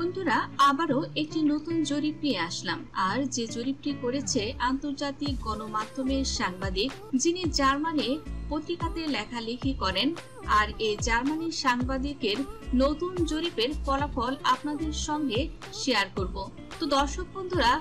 বন্ধুরা, আবারও একটি নতুন জরিপ নিয়ে আসলাম। আর যে জরিপটি করেছে আন্তর্জাতিক গণমাধ্যমের সাংবাদিক, যিনি জার্মানে পত্রিকাতে লেখালেখি করেন। আর এই জার্মানির সাংবাদিকের নতুন জরিপের ফলাফল আপনাদের সঙ্গে শেয়ার করব। তো দর্শক বন্ধুরা,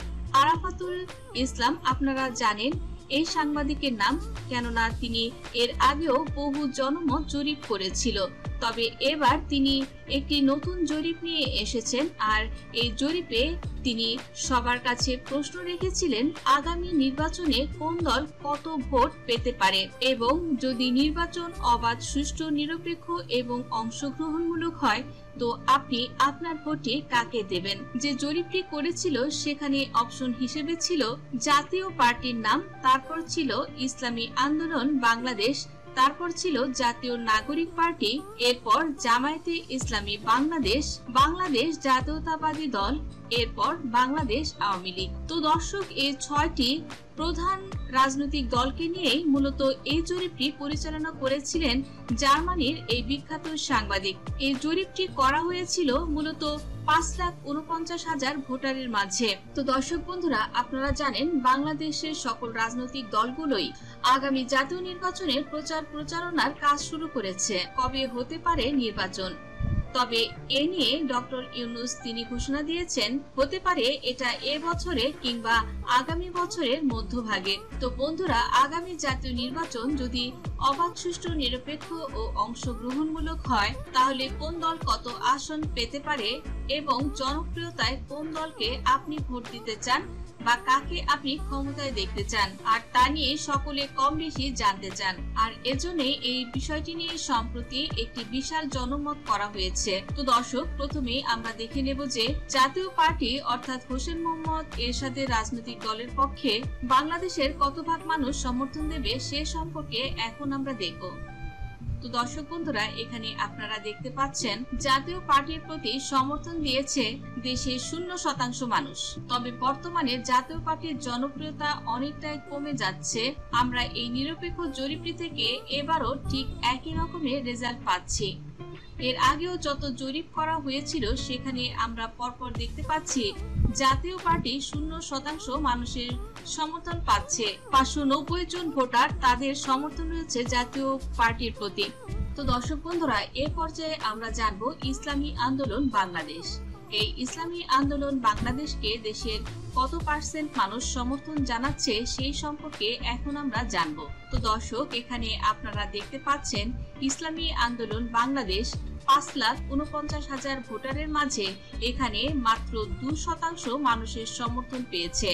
আরাফাতুল ইসলাম আপনারা জানেন এই সাংবাদিকের নাম, কেননা তিনি এর আগেও বহু জনমত জরিপ করেছিল। তবে এবার তিনি একটি নতুন জরিপ নিয়ে এসেছেন। আর এই জরিপে তিনি সবার কাছে প্রশ্ন রেখেছিলেন, আগামী নির্বাচনে কোন দল কত ভোট পেতে পারে এবং যদি নির্বাচন অবাধ, সুষ্ঠু, নিরপেক্ষ এবং অংশগ্রহণমূলক হয় তো আপনি আপনার ভোটে কাকে দেবেন। যে জরিপটি করেছিল সেখানে অপশন হিসেবে ছিল জাতীয় পার্টির নাম, তারপর ছিল ইসলামী আন্দোলন বাংলাদেশ, তারপর ছিল জাতীয় নাগরিক পার্টি, এরপর জামায়াতে ইসলামী বাংলাদেশ, বাংলাদেশ জাতীয়তাবাদী দল, এরপর বাংলাদেশ আওয়ামী লীগ। তো দর্শক, এই 6টি প্রধান রাজনৈতিক দলকে নিয়েই মূলত এই জরিপটি পরিচালনা করেছিলেন জার্মানির এই বিখ্যাত সাংবাদিক। এই জরিপটি করা হয়েছিল মূলত 5,49,000 ভোটারের মাঝে। তো দর্শক বন্ধুরা, আপনারা জানেন বাংলাদেশের সকল রাজনৈতিক দলগুলোই আগামী জাতীয় নির্বাচনের প্রচারণার কাজ শুরু করেছে। কবে হতে পারে নির্বাচন, তবে এ নিয়ে ডক্টর ইউনূস তিনি ঘোষণা দিয়েছেন হতে পারে এটা এবছরে কিংবা আগামী বছরের মধ্যভাগে। তো বন্ধুরা, আগামী জাতীয় নির্বাচন যদি অবাধ, সুষ্ঠু, নিরপেক্ষ ও অংশগ্রহণমূলক হয় তাহলে কোন দল কত আসন পেতে পারে এবং জনপ্রিয়তায় কোন দলকে আপনি ভোট দিতে চান বা কাকে আপনি ক্ষমতায় দেখতে চান, আর তা নিয়ে সকলে কম বেশি জানতে চান। আর এজন্য এই বিষয়টি নিয়ে সম্প্রতি একটি বিশাল জনমত করা হয়েছে। তো দর্শক, প্রথমে আমরা দেখে নেব যে জাতীয় পার্টি অর্থাৎ হোসেন মোহাম্মদ এরশাদের রাজনৈতিক দলের পক্ষে বাংলাদেশের কত ভাগ মানুষ সমর্থন দেবে সে সম্পর্কে এখন আমরা দেখব। তো দর্শক বন্ধুরা, এখানে আপনারা দেখতে পাচ্ছেন জাতীয় পার্টির প্রতি সমর্থন দিয়েছে দেশের 0% মানুষ। তবে বর্তমানে জাতীয় পার্টির জনপ্রিয়তা অনেকটাই কমে যাচ্ছে। আমরা এই নিরপেক্ষ জরিপটি থেকে এবারও ঠিক একই রকমের রেজাল্ট পাচ্ছি। এর আগেও যত জরিপ করা হয়েছিল সেখানে আমরা পরপর দেখতে পাচ্ছি জাতীয় পার্টি 0% মানুষের সমর্থন পাচ্ছে। 590 জন ভোটার তাদের সমর্থন রয়েছে জাতীয় পার্টির প্রতি। তো দর্শক বন্ধুরা, এ পর্যায়ে আমরা জানবো ইসলামী আন্দোলন বাংলাদেশ। এই ইসলামী আন্দোলন বাংলাদেশকে দেশের কত পার্সেন্ট মানুষ সমর্থন জানাচ্ছে সেই সম্পর্কে এখন আমরা জানবো। তো দর্শক, এখানে আপনারা দেখতে পাচ্ছেন ইসলামী আন্দোলন বাংলাদেশ 5,49,000 ভোটারের মাঝে এখানে মাত্র 2% মানুষের সমর্থন পেয়েছে।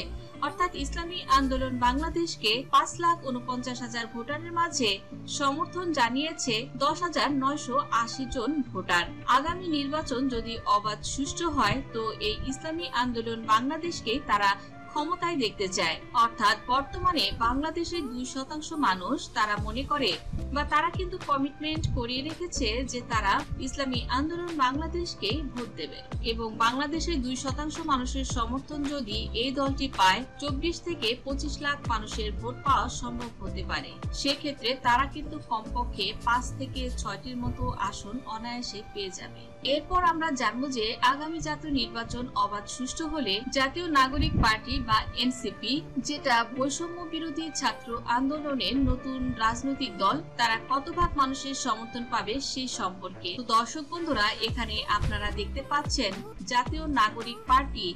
অর্থাৎ ইসলামী আন্দোলন বাংলাদেশকে 5,49,000 ভোটারের মাঝে সমর্থন জানিয়েছে 10,980 জন ভোটার। আগামী নির্বাচন যদি অবাধ, সুষ্ঠু হয় তো এই ইসলামী আন্দোলন বাংলাদেশকে তারা ক্ষমতায় দেখতে চায়। অর্থাৎ বর্তমানে বাংলাদেশের 2% মানুষ তারা মনে করে বা তারা কিন্তু কমিটমেন্ট করিয়ে রেখেছে যে তারা ইসলামী আন্দোলন বাংলাদেশকেই ভোট দেবে এবং বাংলাদেশের 2% মানুষের সমর্থন যদি এই দলটি পায় 24 থেকে 25 লাখ মানুষের ভোট পাওয়া সম্ভব হতে পারে। সেক্ষেত্রে তারা কিন্তু কমপক্ষে 5 থেকে 6টির মতো আসন অনায়াসে পেয়ে যাবে। এরপর আমরা জানবো যে আগামী জাতীয় নির্বাচন অবাধ, সুষ্ঠু হলে জাতীয় নাগরিক পার্টি বা এনসিপি, যেটা বৈষম্য বিরোধী ছাত্র আন্দোলনের নতুন রাজনৈতিক দল, তারা কত ভাগ মানুষের সমর্থন পাবে সেই সম্পর্কে। তো দর্শক বন্ধুরা, এখানে আপনারা দেখতে পাচ্ছেন জাতীয় নাগরিক পার্টি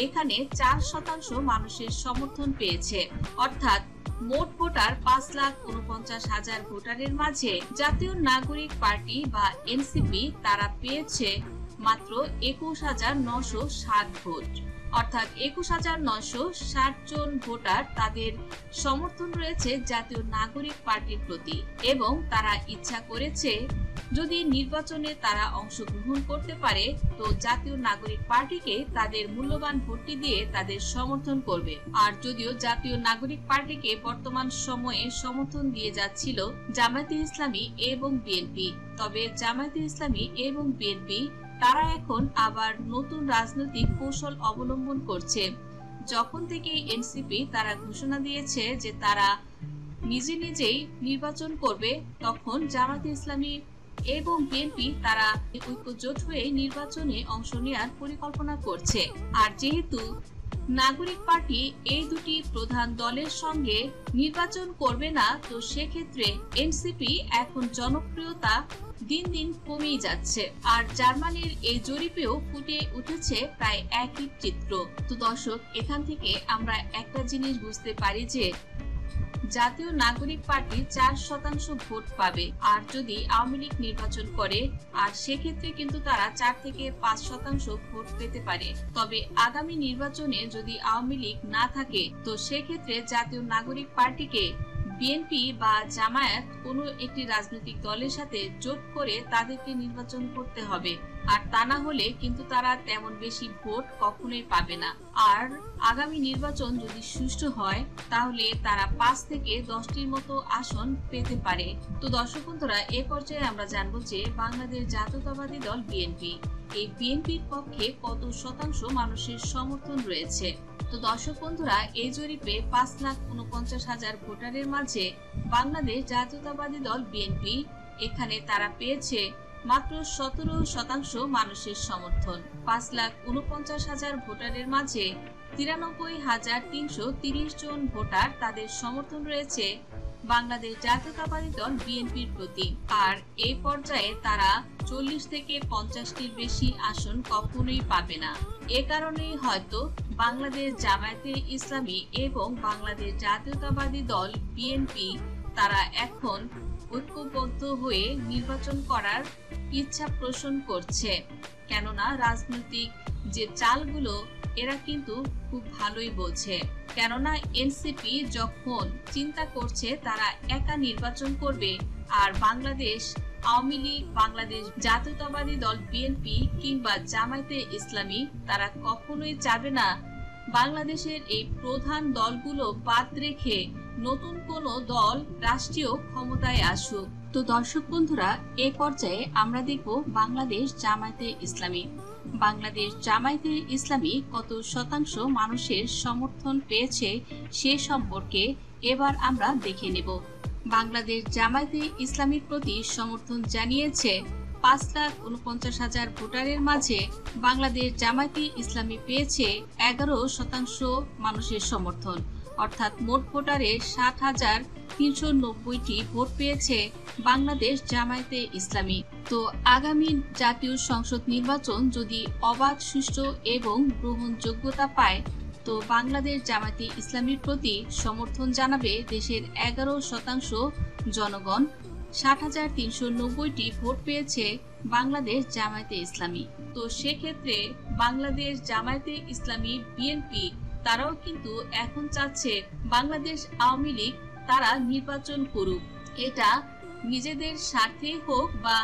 এখানে 4% মানুষের সমর্থন পেয়েছে। অর্থাৎ মোট ভোটার 5,49,000 ভোটারের মাঝে জাতীয় নাগরিক পার্টি বা এনসিপি তারা পেয়েছে মাত্র 21,960 ভোট। অর্থাৎ 21,960 জন ভোটার তাদের সমর্থন রয়েছে জাতীয় নাগরিক পার্টির প্রতি এবং তারা ইচ্ছা করেছে যদি নির্বাচনে তারা অংশগ্রহণ করতে পারে তো জাতীয় নাগরিক পার্টিকে তাদের মূল্যবান ভোটটি দিয়ে তাদের সমর্থন করবে। আর যদিও জাতীয় নাগরিক পার্টিকে বর্তমান সময়ে সমর্থন দিয়ে যাচ্ছিল জামায়াতে ইসলামী এবং বিএনপি, তবে জামায়াতে ইসলামী এবং বিএনপি তারা এখন আবার নতুন রাজনৈতিক কৌশল অবলম্বন করছে। যখন থেকে এনসিপি তারা ঘোষণা দিয়েছে যে তারা নিজেই নির্বাচন করবে, তখন জামায়াতে ইসলামী এবং বিএনপি তারা ঐক্যজোট হয়ে নির্বাচনে অংশ নেওয়ার পরিকল্পনা করছে। আর যেহেতু নাগরিক পার্টি এই দুটি প্রধান দলের সঙ্গে নির্বাচন করবে না, তো সেক্ষেত্রে এনসিপি এখন জনপ্রিয়তা দিন দিন কমেই যাচ্ছে। আর জার্মানির এই জরিপেও ফুটে উঠেছে প্রায় একই চিত্র। তো দর্শক, এখান থেকে আমরা একটা জিনিস বুঝতে পারি যে জাতীয় নাগরিক পার্টি 4% ভোট পাবে। আর যদি আওয়ামী লীগ নির্বাচন করে, আর সেক্ষেত্রে কিন্তু তারা 4 থেকে 5% ভোট পেতে পারে। তবে আগামী নির্বাচনে যদি আওয়ামী লীগ না থাকে, তো সেক্ষেত্রে জাতীয় নাগরিক পার্টিকে বিএনপি বা জামায়াত কোনো একটি রাজনৈতিক দলের সাথে জোট করে তাদেরকে নির্বাচন করতে হবে। আর তা না হলে কিন্তু তারা তেমন বেশি ভোট কখনোই পাবে না। আর আগামী নির্বাচন যদি সুষ্ঠু হয়, তাহলে তারা 5 থেকে 10টির মতো আসন পেতে পারে। তো দর্শক বন্ধুরা, এ পর্যায়ে আমরা জানবো যে বাংলাদেশ জাতীয়তাবাদী দল বিএনপি, এই বিএনপির পক্ষে কত শতাংশ মানুষের সমর্থন রয়েছে। তো দর্শক বন্ধুরা, এই জরিপে 5,49,000 ভোটারের মাঝে বাংলাদেশ জাতীয়তাবাদী দল বিএনপি, এখানে তারা পেয়েছে মাত্র 17% মানুষের সমর্থন। 5,49,000 ভোটারের মাঝে 93,330 জন ভোটার তাদের সমর্থন রয়েছে বাংলাদেশ জাতীয়তাবাদী দল বিএনপির প্রতি। আর এই পর্যায়ে তারা 40 থেকে 50টির বেশি আসন কখনোই পাবে না। এ কারণেই হয়তো বাংলাদেশ জামায়াতে ইসলামী এবং বাংলাদেশ জাতীয়তাবাদী দল বিএনপি তারা এখন ঐক্যবদ্ধ হয়ে নির্বাচন করার ইচ্ছা পোষণ করছে। কেননা রাজনৈতিক যে চালগুলো এরা কিন্তু খুব ভালোই বোঝে। কেননা এনসিপি যখন চিন্তা করছে তারা একা নির্বাচন করবে, আর বাংলাদেশ আওয়ামী লীগ, বাংলাদেশ জাতীয়তাবাদী দল বিএনপি কিংবা জামায়াতে ইসলামী তারা কখনোই চাবে না বাংলাদেশের এই প্রধান দলগুলো বাদ রেখে নতুন কোনো দল রাষ্ট্রীয় ক্ষমতায় আসুক। তো দর্শক বন্ধুরা, এ পর্যায়ে আমরা দেখব বাংলাদেশ জামায়াতে ইসলামী। বাংলাদেশ জামায়াতে ইসলামী কত শতাংশ মানুষের সমর্থন পেয়েছে সে সম্পর্কে এবার আমরা দেখে নেব। বাংলাদেশ জামায়াতে ইসলামীর প্রতি সমর্থন জানিয়েছে 5,49,000 ভোটারের মাঝে বাংলাদেশ জামায়াতে ইসলামী পেয়েছে 11% মানুষের সমর্থন, অর্থাৎ মোট ভোটারের 60,390টি ভোট পেয়েছে বাংলাদেশ জামায়াতে ইসলামী। তো আগামী জাতীয় সংসদ নির্বাচন যদি অবাধ, সুষ্ঠু এবং গ্রহণযোগ্যতা পায়, তো বাংলাদেশ জামায়াতে ইসলামীর প্রতি সমর্থন জানাবে দেশের 11% জনগণ। 60,390টি ভোট পেয়েছে বাংলাদেশ জামায়াতে ইসলামী। তো সেক্ষেত্রে বাংলাদেশ জামায়াতে ইসলামী বিএনপি তারাও কিন্তু এখন চাচ্ছে বাংলাদেশ আওয়ামী লীগ তারা নির্বাচন করুক। এটা নিজেদের স্বার্থে হোক বা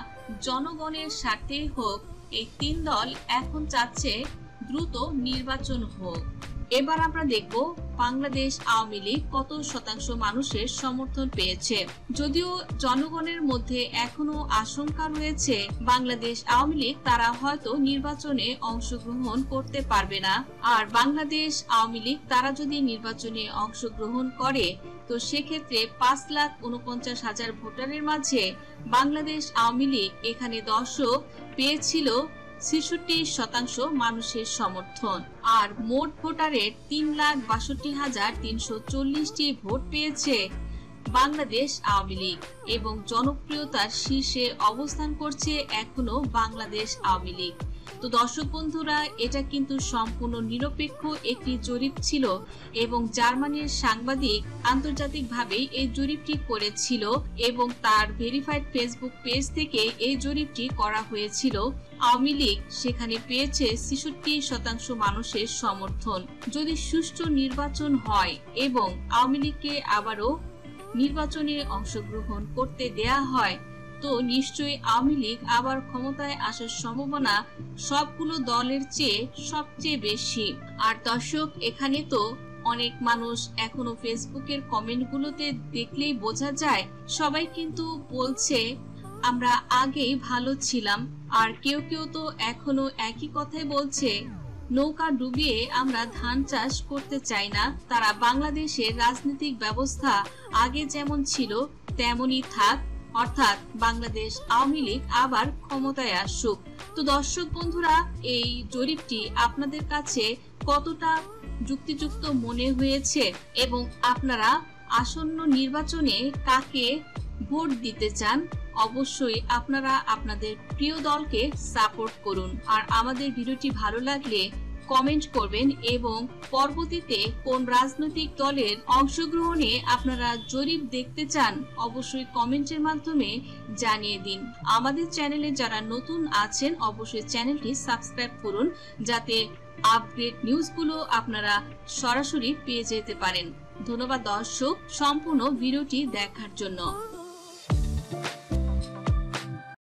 জনগণের স্বার্থে হোক, এই 3 দল এখন চাচ্ছে দ্রুত নির্বাচন হোক। এবার আমরা দেখব বাংলাদেশ আওয়ামী লীগ কত শতাংশ মানুষের সমর্থন পেয়েছে। যদিও জনগণের মধ্যে এখনো আশঙ্কা রয়েছে বাংলাদেশ আওয়ামী লীগ তারা হয়তো নির্বাচনে অংশগ্রহণ করতে পারবে না। আর বাংলাদেশ আওয়ামী লীগ তারা যদি নির্বাচনে অংশগ্রহণ করে, তো সেক্ষেত্রে 5,49,000 ভোটারের মাঝে বাংলাদেশ আওয়ামী লীগ এখানে দর্শক পেয়েছিল 66% মানুষের সমর্থন। আর মোট ভোটারের 3,62,340টি ভোট পেয়েছে বাংলাদেশ আওয়ামী লীগ এবং জনপ্রিয়তার শীর্ষে অবস্থান করছে এখনো বাংলাদেশ আওয়ামী লীগ। তো দর্শক বন্ধুরা, এটা কিন্তু সম্পূর্ণ নিরপেক্ষ একটি জরিপ ছিল এবং জার্মানির সাংবাদিক আন্তর্জাতিকভাবে এই জরিপটি করেছিল এবং তার ভেরিফাইড ফেসবুক পেজ থেকে এই জরিপটি করা হয়েছিল। আওয়ামী লীগ সেখানে পেয়েছে 66% মানুষের সমর্থন। যদি সুষ্ঠু নির্বাচন হয় এবং আওয়ামী লীগকে আবারও নির্বাচনে অংশগ্রহণ করতে দেয়া হয়, তো নিশ্চয়ই আওয়ামী লীগ আবার ক্ষমতায় আসার সম্ভাবনা সবগুলো দলের চেয়ে সবচেয়ে বেশি। আর দর্শক, এখানে তো অনেক মানুষ এখনো ফেসবুকের কমেন্টগুলোতে দেখলেই বোঝা যায় সবাই কিন্তু বলছে আমরা আগেই ভালো ছিলাম। আর কেউ কেউ তো এখনো একই কথাই বলছে, নৌকা ডুবিয়ে আমরা ধান চাষ করতে চাই না। তারা বাংলাদেশের রাজনৈতিক ব্যবস্থা আগে যেমন ছিল তেমনই থাক, অর্থাৎ বাংলাদেশ আওয়ামী লীগ আবার ক্ষমতায় আসুক। তো দর্শক বন্ধুরা, এই জরিপটি আপনাদের কাছে কতটা যুক্তিযুক্ত মনে হয়েছে এবং আপনারা আসন্ন নির্বাচনে কাকে ভোট দিতে চান, অবশ্যই আপনারা আপনাদের প্রিয় দলকে সাপোর্ট করুন। আর আমাদের ভিডিওটি ভালো লাগলে কমেন্ট করবেন এবং পরবর্তীতে কোন রাজনৈতিক দলের অংশগ্রহণে আপনারা জরিপ দেখতে চান অবশ্যই কমেন্টের মাধ্যমে জানিয়ে দিন। আমাদের চ্যানেলে যারা নতুন আছেন অবশ্যই চ্যানেলটি সাবস্ক্রাইব করুন, যাতে আপডেট নিউজগুলো আপনারা সরাসরি পেয়ে যেতে পারেন। ধন্যবাদ দর্শক সম্পূর্ণ ভিডিওটি দেখার জন্য।